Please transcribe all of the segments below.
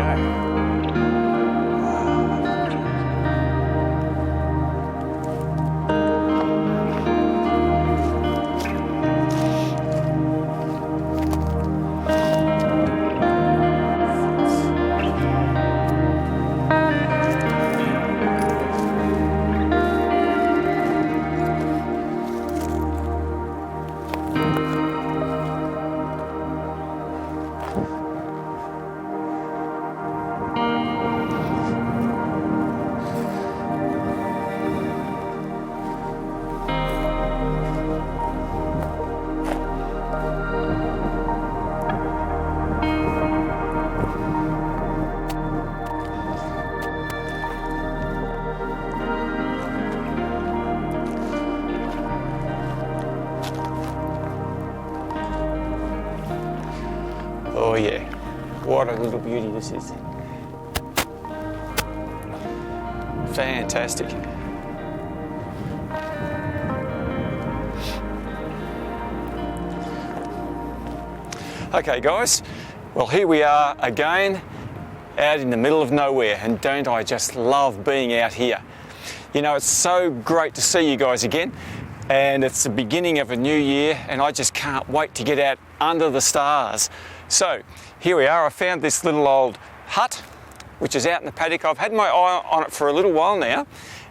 go. Oh yeah, what a little beauty this is. Fantastic. Okay guys, well here we are again out in the middle of nowhere, and don't I just love being out here. You know, it's so great to see you guys again, and it's the beginning of a new year and I just can't wait to get out under the stars. So here we are. I found this little old hut which is out in the paddock. I've had my eye on it for a little while now,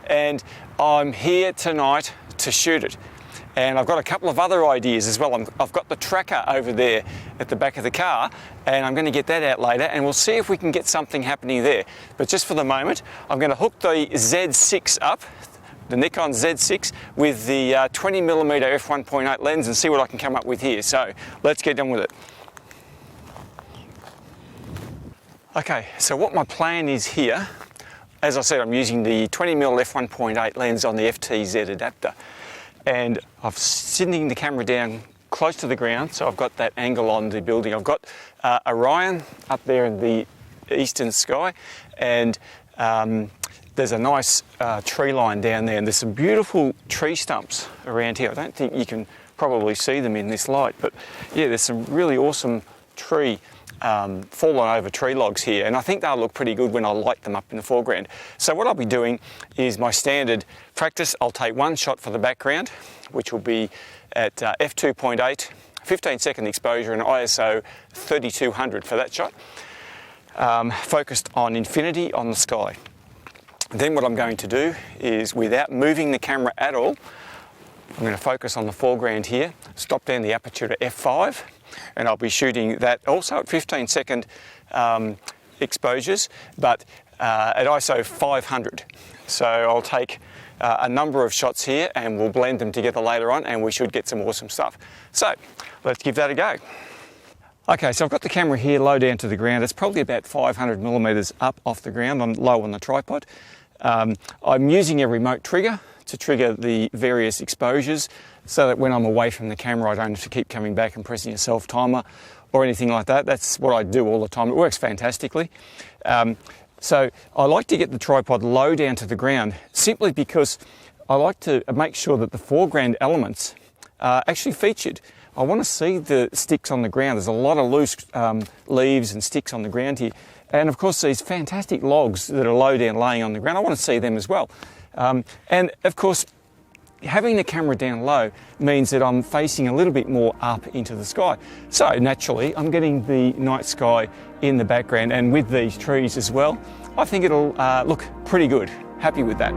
and I'm here tonight to shoot it. And I've got a couple of other ideas as well. I've got the tracker over there at the back of the car, and I'm going to get that out later, and we'll see if we can get something happening there. But just for the moment, I'm going to hook the Z6 up, the Nikon Z6, with the 20mm f1.8 lens and see what I can come up with here. So let's get on with it. Okay, so what my plan is here, as I said, I'm using the 20mm f1.8 lens on the FTZ adapter. And I'm sitting the camera down close to the ground, so I've got that angle on the building. I've got Orion up there in the eastern sky, and there's a nice tree line down there, and there's some beautiful tree stumps around here. I don't think you can probably see them in this light, but yeah, there's some really awesome tree fallen over tree logs here, and I think they'll look pretty good when I light them up in the foreground. So what I'll be doing is my standard practice. I'll take one shot for the background, which will be at f2.8, 15-second exposure and ISO 3200 for that shot, focused on infinity on the sky. Then what I'm going to do is, without moving the camera at all, I'm going to focus on the foreground here, stop down the aperture to f5, and I'll be shooting that also at 15-second exposures, but at ISO 500. So I'll take a number of shots here and we'll blend them together later on, and we should get some awesome stuff. So let's give that a go. Okay, so I've got the camera here low down to the ground. It's probably about 500mm up off the ground, low on the tripod. I'm using a remote trigger to trigger the various exposures, so that when I'm away from the camera I don't have to keep coming back and pressing a self timer or anything like that. That's what I do all the time. It works fantastically. So I like to get the tripod low down to the ground, simply because I like to make sure that the foreground elements are actually featured. I want to see the sticks on the ground. There's a lot of loose leaves and sticks on the ground here, and of course these fantastic logs that are low down laying on the ground, I want to see them as well. And of course, having the camera down low means that I'm facing a little bit more up into the sky. So naturally, I'm getting the night sky in the background, and with these trees as well, I think it'll look pretty good. Happy with that.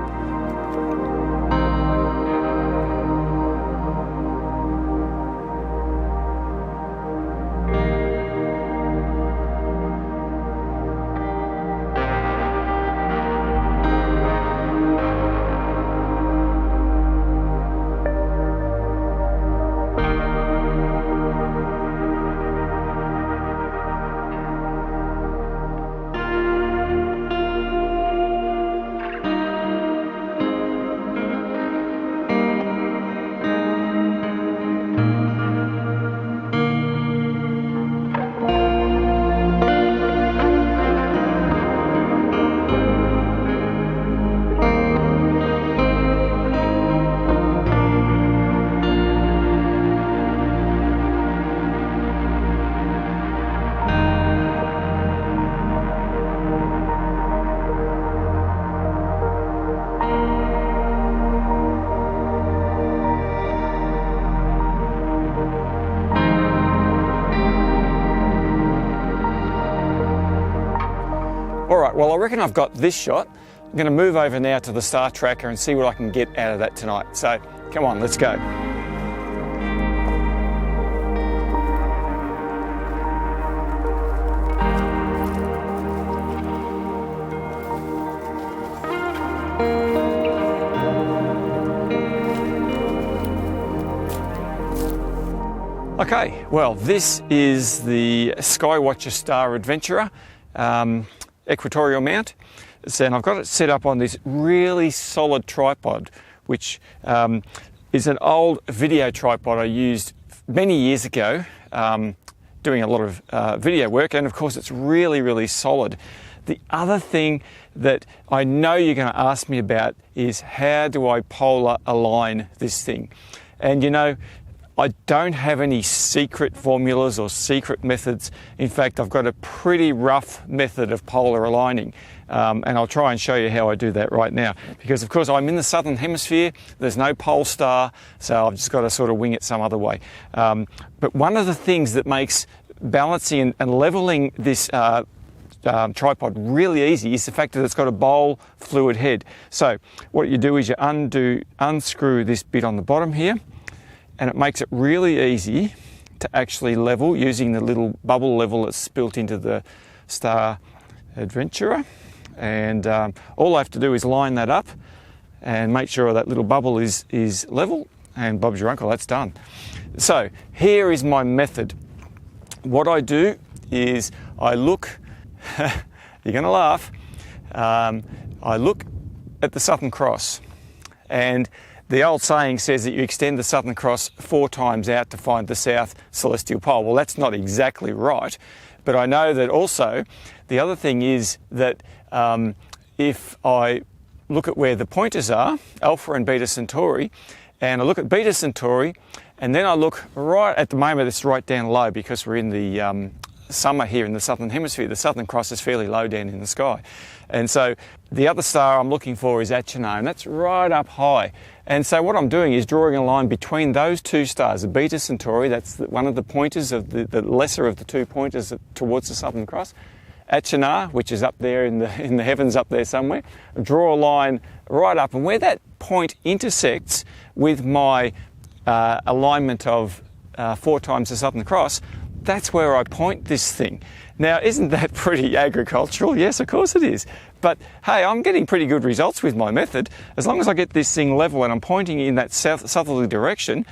All right, well, I reckon I've got this shot. I'm going to move over now to the star tracker and see what I can get out of that tonight. So come on, let's go. Okay, well, this is the Skywatcher Star Adventurer equatorial mount. And I've got it set up on this really solid tripod, which is an old video tripod I used many years ago, doing a lot of video work, and of course it's really, really solid. The other thing that I know you're going to ask me about is how do I polar align this thing? And you know, I don't have any secret formulas or secret methods. In fact, I've got a pretty rough method of polar aligning, and I'll try and show you how I do that right now. Because of course I'm in the southern hemisphere, there's no pole star, so I've just got to sort of wing it some other way. But one of the things that makes balancing and leveling this tripod really easy is the fact that it's got a bowl fluid head. So what you do is you unscrew this bit on the bottom here, and it makes it really easy to actually level using the little bubble level that's built into the Star Adventurer. And all I have to do is line that up and make sure that little bubble is level, and Bob's your uncle, that's done. So here is my method. What I do is I look, you're going to laugh, I look at the Southern Cross, and the old saying says that you extend the Southern Cross 4 times out to find the South Celestial Pole. Well, that's not exactly right, but I know that also the other thing is that if I look at where the pointers are, Alpha and Beta Centauri, and I look at Beta Centauri, and then I look right at the moment, it's right down low because we're in the summer here in the Southern Hemisphere. The Southern Cross is fairly low down in the sky. And so the other star I'm looking for is Yongnuo, and that's right up high. And so what I'm doing is drawing a line between those 2 stars, the Beta Centauri, that's one of the pointers of the lesser of the 2 pointers towards the Southern Cross. Yongnuo, which is up there in the heavens up there somewhere. Draw a line right up, and where that point intersects with my alignment of 4 times the Southern Cross, that's where I point this thing. Now, isn't that pretty agricultural? Yes, of course it is. But hey, I'm getting pretty good results with my method, as long as I get this thing level and I'm pointing in that southerly direction.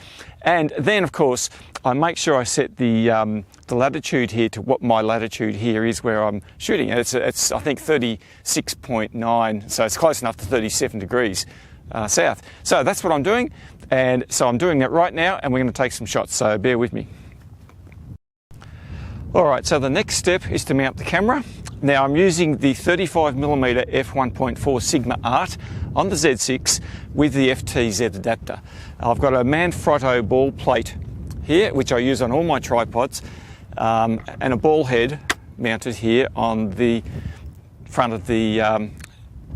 And then, of course, I make sure I set the latitude here to what my latitude here is where I'm shooting. It's I think 36.9, so it's close enough to 37 degrees south. So that's what I'm doing, and so I'm doing that right now, and we're going to take some shots, so bear with me. Alright, so the next step is to mount the camera. Now I'm using the 35mm f1.4 Sigma Art on the Z6 with the FTZ adapter. I've got a Manfrotto ball plate here, which I use on all my tripods, and a ball head mounted here on the front of the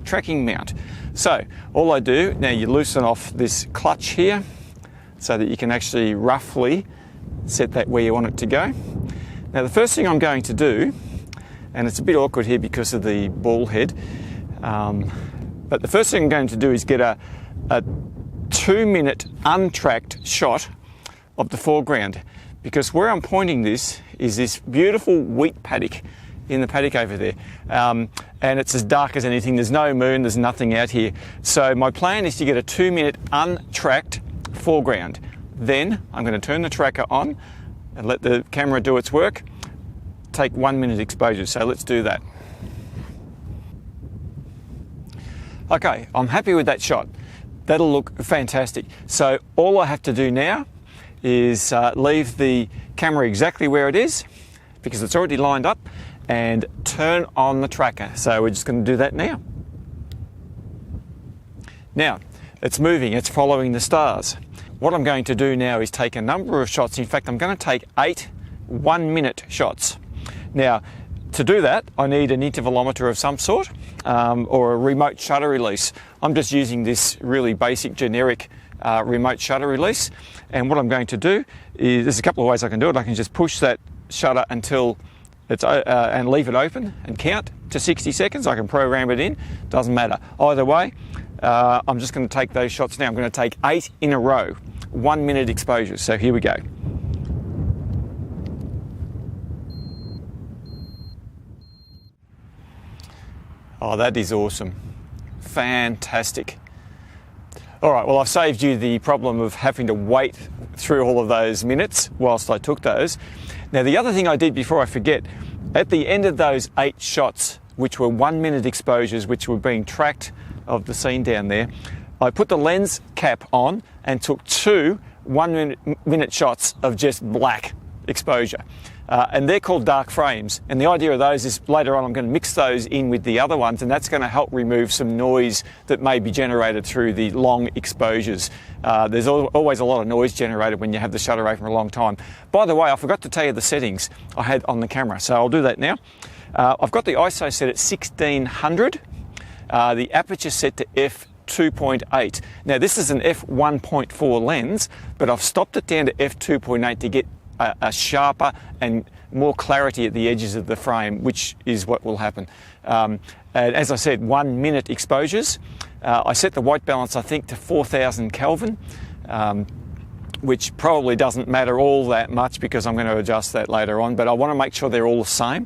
tracking mount. So all I do, now you loosen off this clutch here so that you can actually roughly set that where you want it to go. Now the first thing I'm going to do, and it's a bit awkward here because of the ball head, but the first thing I'm going to do is get a 2-minute untracked shot of the foreground, because where I'm pointing this is this beautiful wheat paddock in the paddock over there, and it's as dark as anything. There's no moon, there's nothing out here. So my plan is to get a 2-minute untracked foreground. Then I'm going to turn the tracker on and let the camera do its work, take 1-minute exposure. So let's do that. Okay, I'm happy with that shot. That'll look fantastic. So all I have to do now is leave the camera exactly where it is, because it's already lined up, and turn on the tracker. So we're just going to do that now. Now, it's moving, it's following the stars. What I'm going to do now is take a number of shots. In fact, I'm going to take 8 1-minute shots. Now, to do that, I need an intervalometer of some sort, or a remote shutter release. I'm just using this really basic, generic remote shutter release. And what I'm going to do is, there's a couple of ways I can do it. I can just push that shutter until and leave it open and count to 60 seconds. I can program it in, doesn't matter. Either way, I'm just going to take those shots now. I'm going to take 8 in a row, 1 minute exposures. So here we go. Oh, that is awesome. Fantastic. All right, well, I've saved you the problem of having to wait through all of those minutes whilst I took those. Now, the other thing I did before I forget, at the end of those 8 shots, which were 1 minute exposures, which were being tracked of the scene down there, I put the lens cap on and took 2 1-minute shots of just black exposure. And they're called dark frames. And the idea of those is later on I'm going to mix those in with the other ones, and that's going to help remove some noise that may be generated through the long exposures. There's always a lot of noise generated when you have the shutter open for a long time. By the way, I forgot to tell you the settings I had on the camera, so I'll do that now. I've got the ISO set at 1600, the aperture set to f2.8. Now this is an f1.4 lens, but I've stopped it down to f2.8 to get a sharper and more clarity at the edges of the frame, which is what will happen. And as I said, 1 minute exposures. I set the white balance, I think, to 4000 Kelvin, which probably doesn't matter all that much because I'm going to adjust that later on, but I want to make sure they're all the same.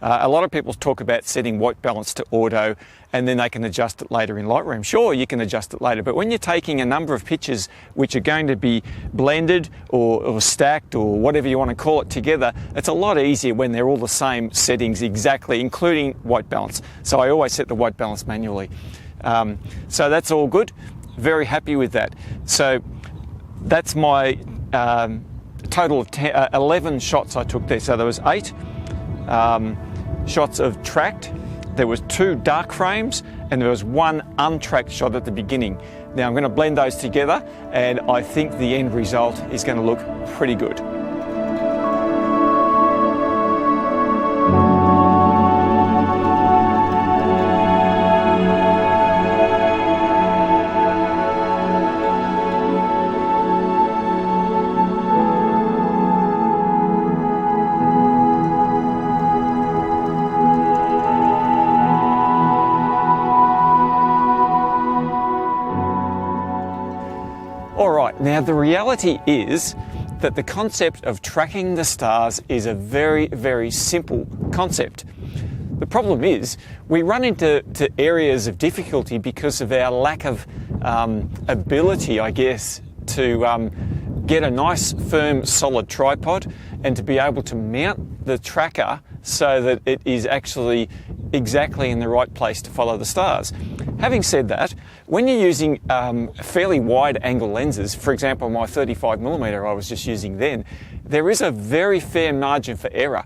A lot of people talk about setting white balance to auto and then they can adjust it later in Lightroom. Sure, you can adjust it later, but when you're taking a number of pictures which are going to be blended or stacked or whatever you want to call it together, it's a lot easier when they're all the same settings exactly, including white balance. So I always set the white balance manually. So that's all good. Very happy with that. So that's my total of 11 shots I took there. So there was 8 shots of tracked, there was 2 dark frames, and there was 1 untracked shot at the beginning. Now I'm going to blend those together, and I think the end result is going to look pretty good. Now the reality is that the concept of tracking the stars is a very, very simple concept. The problem is we run into areas of difficulty because of our lack of ability, I guess, to get a nice, firm, solid tripod and to be able to mount the tracker so that it is actually exactly in the right place to follow the stars. Having said that, when you're using fairly wide angle lenses, for example my 35mm I was just using then, there is a very fair margin for error.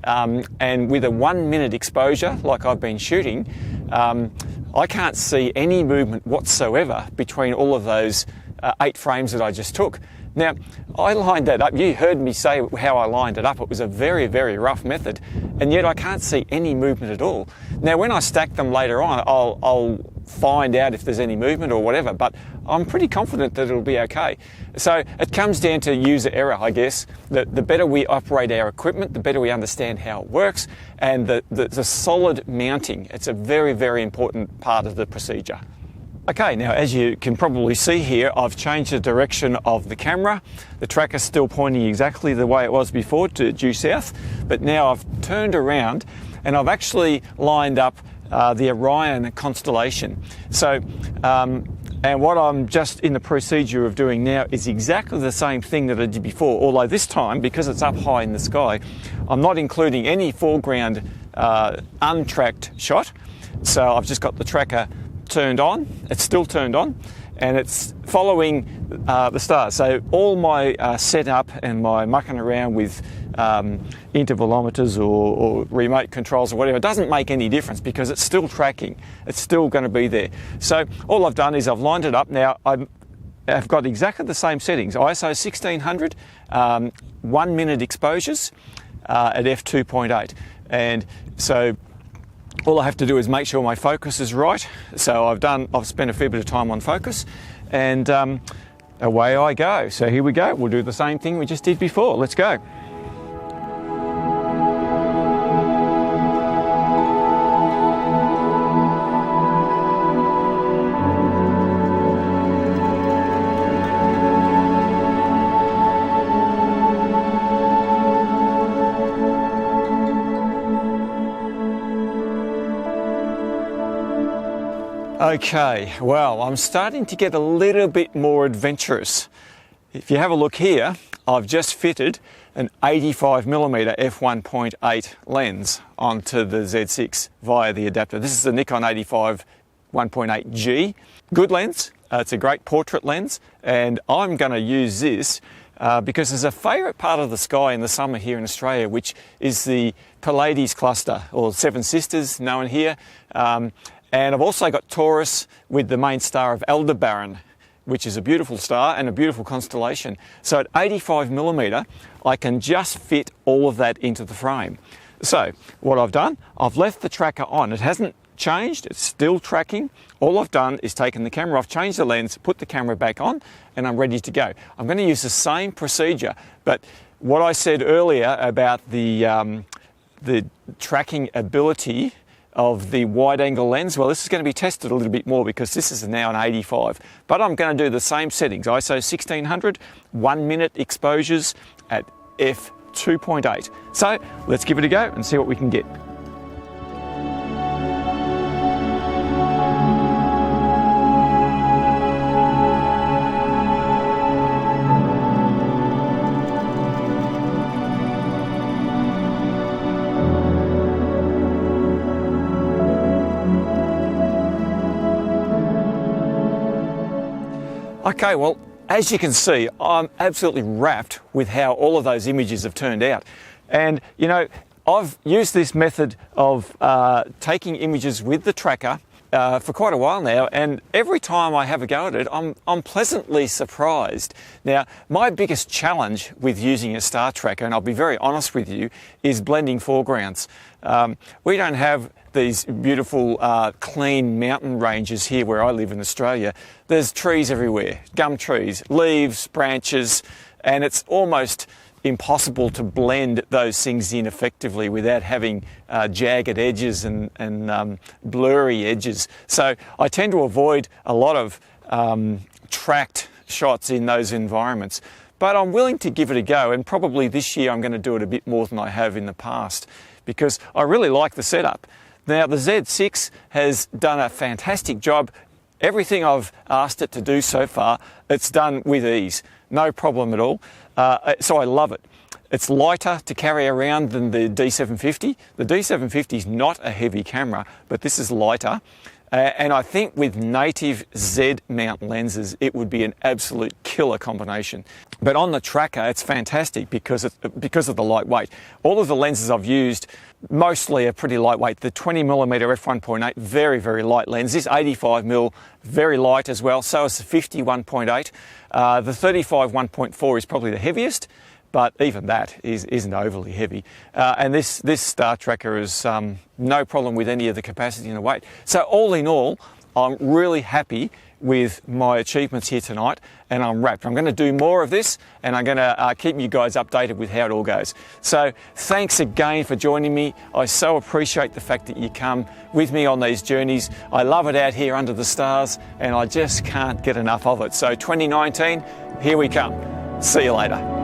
And with a 1 minute exposure like I've been shooting, I can't see any movement whatsoever between all of those 8 frames that I just took. Now, I lined that up. You heard me say how I lined it up. It was a very, very rough method, and yet I can't see any movement at all. Now, when I stack them later on, I'll find out if there's any movement or whatever, but I'm pretty confident that it'll be okay. So it comes down to user error, I guess. The better we operate our equipment, the better we understand how it works, and the solid mounting. It's a very, very important part of the procedure. Okay, now as you can probably see here, I've changed the direction of the camera. The tracker's still pointing exactly the way it was before, to due south, but now I've turned around and I've actually lined up the Orion constellation. So, and what I'm just in the procedure of doing now is exactly the same thing that I did before, although this time, because it's up high in the sky, I'm not including any foreground untracked shot. So I've just got the tracker turned on, it's still turned on, and it's following the stars. So all my setup and my mucking around with intervalometers or remote controls or whatever doesn't make any difference because it's still tracking. It's still going to be there. So all I've done is I've lined it up. Now I've got exactly the same settings. ISO 1600, 1 minute exposures at f2.8. And so all I have to do is make sure my focus is right. So I've spent a fair bit of time on focus, and away I go. So here we go. We'll do the same thing we just did before. Let's go. Okay, well, I'm starting to get a little bit more adventurous. If you have a look here, I've just fitted an 85mm f1.8 lens onto the Z6 via the adapter. This is the Nikon 85 1.8G. Good lens, it's a great portrait lens, and I'm going to use this because there's a favourite part of the sky in the summer here in Australia, which is the Pleiades cluster, or Seven Sisters, known here. And I've also got Taurus with the main star of Aldebaran, which is a beautiful star and a beautiful constellation. So at 85mm, I can just fit all of that into the frame. So what I've done, I've left the tracker on. It hasn't changed, it's still tracking. All I've done is taken the camera off, changed the lens, put the camera back on, and I'm ready to go. I'm going to use the same procedure, but what I said earlier about the tracking ability of the wide angle lens, well, this is going to be tested a little bit more because this is now an 85, but I'm going to do the same settings, ISO 1600, 1 minute exposures at f2.8. So let's give it a go and see what we can get. Okay, well, as you can see, I'm absolutely wrapped with how all of those images have turned out. And, you know, I've used this method of taking images with the tracker for quite a while now, and every time I have a go at it, I'm pleasantly surprised. Now, my biggest challenge with using a star tracker, and I'll be very honest with you, is blending foregrounds. We don't have these beautiful clean mountain ranges here where I live in Australia. There's trees everywhere, gum trees, leaves, branches, and it's almost impossible to blend those things in effectively without having jagged edges and blurry edges. So I tend to avoid a lot of tracked shots in those environments. But I'm willing to give it a go, and probably this year I'm going to do it a bit more than I have in the past because I really like the setup. Now, the Z6 has done a fantastic job. Everything I've asked it to do so far, it's done with ease. No problem at all. So I love it. It's lighter to carry around than the D750. The D750 is not a heavy camera, but this is lighter. And I think with native Z mount lenses, it would be an absolute killer combination. But on the tracker, it's fantastic because of the lightweight. All of the lenses I've used mostly are pretty lightweight. The 20mm f1.8, very, very light lens. This 85mm, very light as well. So is the 50 1.8. The 35 1.4 is probably the heaviest, but even that isn't overly heavy. And this star tracker is no problem with any of the capacity and the weight. So all in all, I'm really happy with my achievements here tonight, and I'm wrapped. I'm going to do more of this, and I'm going to keep you guys updated with how it all goes. So thanks again for joining me. I so appreciate the fact that you come with me on these journeys. I love it out here under the stars, and I just can't get enough of it. So 2019, here we come. See you later.